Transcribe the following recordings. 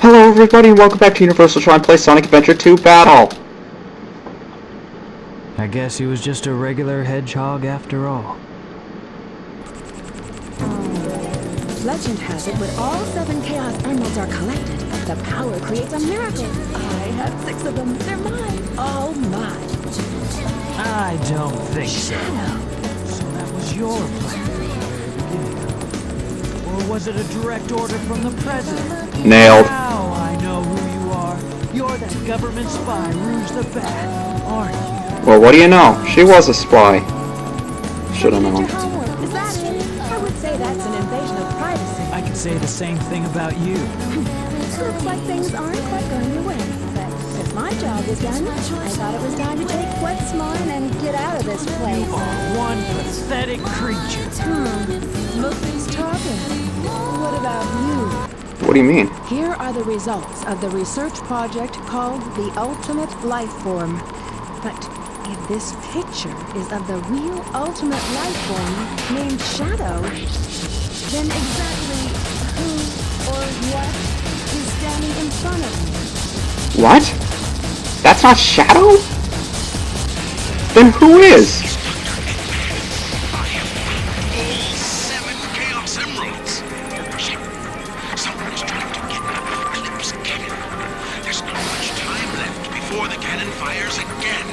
Hello everybody and welcome back to UniversalGiant Play Sonic Adventure 2 Battle! I guess he was just a regular hedgehog after all. Legend has it when all 7 Chaos Emeralds are collected, the power creates a miracle. I have 6 of them. They're mine. All mine. I don't think so. Shadow. So that was your plan from the very beginning. Or was it a direct order from the president? Nailed. Now I know who you are. You're that government spy, Rouge the Bat, aren't you? Well, what do you know? She was a spy. Should've known. Is that it? I would say that's an invasion of privacy. I could say the same thing about you. Looks like things aren't quite going your way. But if my job was done, I thought it was time to take what's mine and get out of this place. You are one pathetic creature. Look who's talking. What about you? What do you mean? Here are the results of the research project called the Ultimate Life Form. But if this picture is of the real ultimate life form named Shadow, then exactly who or what is standing in front of me? What? That's not Shadow? Then who is? All 7 Chaos Emeralds! Someone's trying to get the Eclipse Cannon. There's not much time left before the cannon fires again.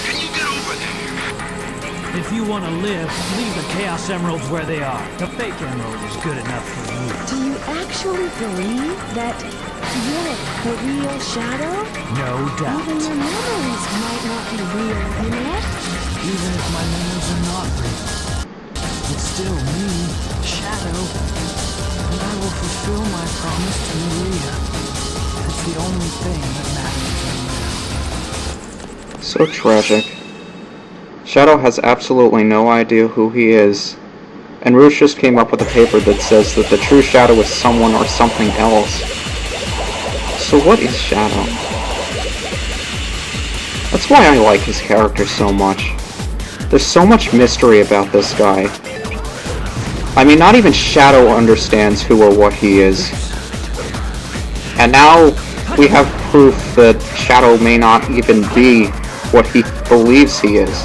Can you get over there? If you want to live, leave the Chaos Emeralds where they are. The fake emerald is good enough for you. Do you actually believe that you're the real Shadow? No doubt. Even your memories might not be real, you know? Even if my memories are not real, it's still me, Shadow, and I will fulfill my promise to Maria. That's the only thing that matters to me now. So tragic. Shadow has absolutely no idea who he is. And Rouge just came up with a paper that says that the true Shadow is someone or something else. So what is Shadow? That's why I like his character so much. There's so much mystery about this guy. I mean, not even Shadow understands who or what he is. And now we have proof that Shadow may not even be what he believes he is.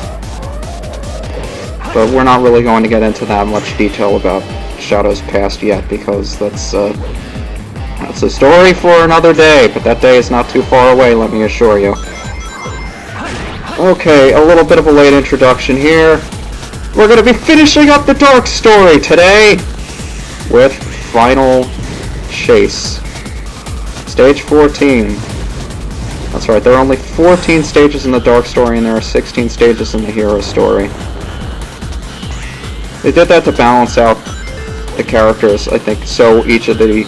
But we're not really going to get into that much detail about Shadow's past yet, because that's a story for another day, but that day is not too far away, let me assure you. Okay, a little bit of a late introduction here. We're going to be finishing up the Dark Story today with Final Chase. Stage 14. That's right, there are only 14 stages in the Dark Story and there are 16 stages in the Hero Story. They did that to balance out the characters, I think, so each of the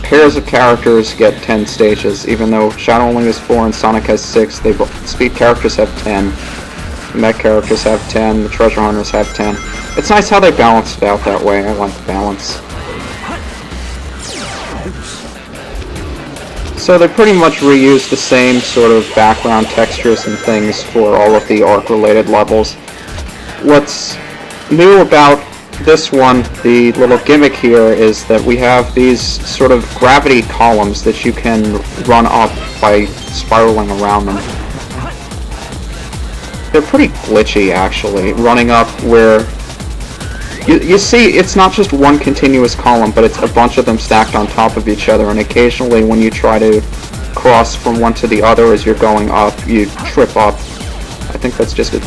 pairs of characters get 10 stages, even though Shadow only has 4 and Sonic has 6. Speed characters have 10, the Mech characters have 10, the Treasure Hunters have 10. It's nice how they balanced it out that way. I like the balance. So they pretty much reused the same sort of background textures and things for all of the arc-related levels. What's new about this one, the little gimmick here, is that we have these sort of gravity columns that you can run up by spiraling around them. They're pretty glitchy, actually, running up where you see it's not just one continuous column, but it's a bunch of them stacked on top of each other, and occasionally when you try to cross from one to the other as you're going up, you trip up. I think that's just a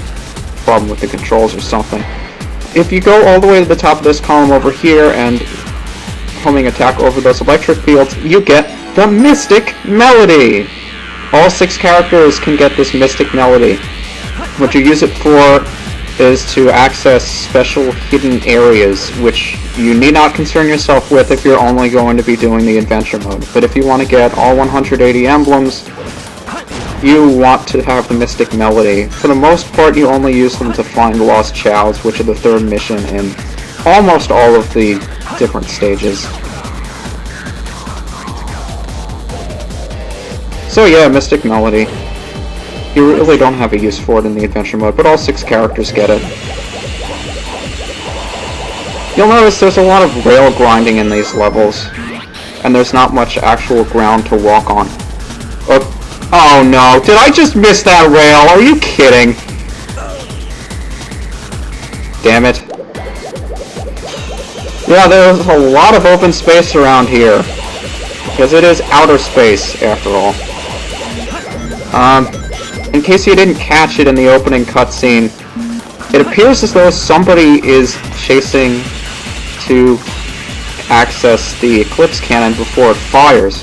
problem with the controls or something. If you go all the way to the top of this column over here and homing attack over those electric fields, you get the Mystic Melody! All 6 characters can get this Mystic Melody. What you use it for is to access special hidden areas, which you need not concern yourself with if you're only going to be doing the adventure mode. But if you want to get all 180 emblems, you want to have the Mystic Melody. For the most part, you only use them to find Lost Childs, which are the 3rd mission in almost all of the different stages. So yeah, Mystic Melody. You really don't have a use for it in the adventure mode, but all 6 characters get it. You'll notice there's a lot of rail grinding in these levels. And and there's not much actual ground to walk on. Oh no, did I just miss that rail? Are you kidding? Damn it. Yeah, there's a lot of open space around here. Because it is outer space, after all. In case you didn't catch it in the opening cutscene, it appears as though somebody is chasing to access the Eclipse Cannon before it fires.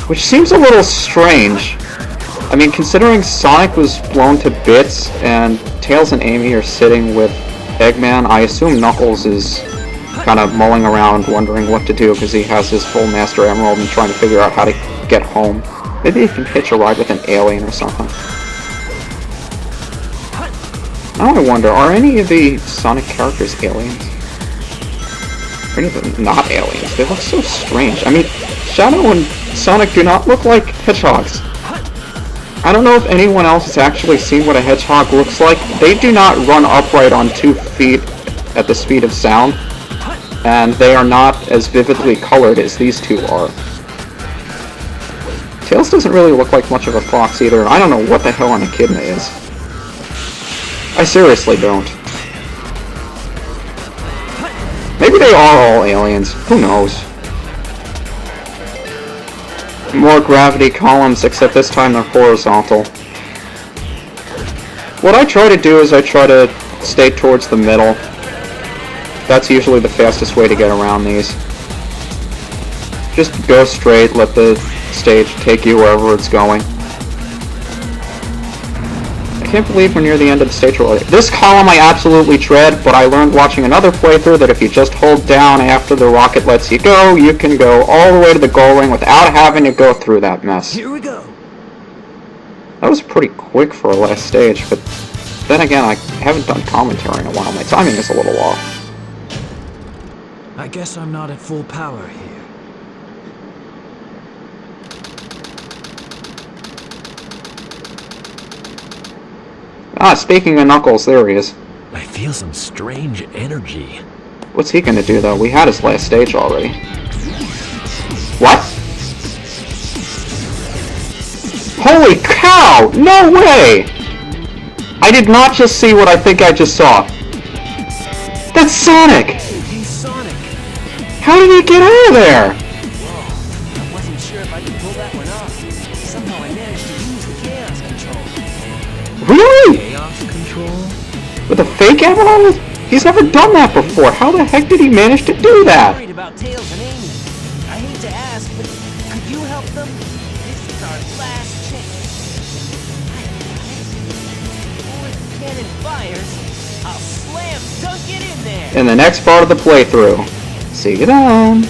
Which seems a little strange. I mean, considering Sonic was blown to bits and Tails and Amy are sitting with Eggman, I assume Knuckles is kind of mulling around wondering what to do because he has his full Master Emerald and trying to figure out how to get home. Maybe he can hitch a ride with an alien or something. Now I wonder, are any of the Sonic characters aliens? Or any of them not aliens? They look so strange. I mean, Shadow and Sonic do not look like hedgehogs. I don't know if anyone else has actually seen what a hedgehog looks like. They do not run upright on 2 feet at the speed of sound, and they are not as vividly colored as these two are. Tails doesn't really look like much of a fox either, and I don't know what the hell an echidna is. I seriously don't. Maybe they are all aliens. Who knows? More gravity columns, except this time they're horizontal. What I try to do is I try to stay towards the middle. That's usually the fastest way to get around these. Just go straight, let the stage take you wherever it's going. I can't believe we're near the end of the stage already. This column I absolutely dread, but I learned watching another playthrough that if you just hold down after the rocket lets you go, you can go all the way to the goal ring without having to go through that mess. Here we go. That was pretty quick for a last stage, but then again, I haven't done commentary in a while. My timing is a little off. I guess I'm not at full power here. Ah, speaking of Knuckles, there he is. I feel some strange energy. What's he gonna do, though? We had his last stage already. What? Holy cow! No way! I did not just see what I think I just saw. That's Sonic! Hey, Sonic! How did he get out of there? Whoa, I wasn't sure if I could pull that one off. Somehow I managed to use the Chaos Control. Really? Chaos Control? With a fake Emerald? He's never done that before. How the heck did he manage to do I'm that? worried about Tails and Amy. I hate to ask, but could you help them? This is our last chance. Before the cannon fires, I'll slam dunk it in there. In the next part of the playthrough. See you then.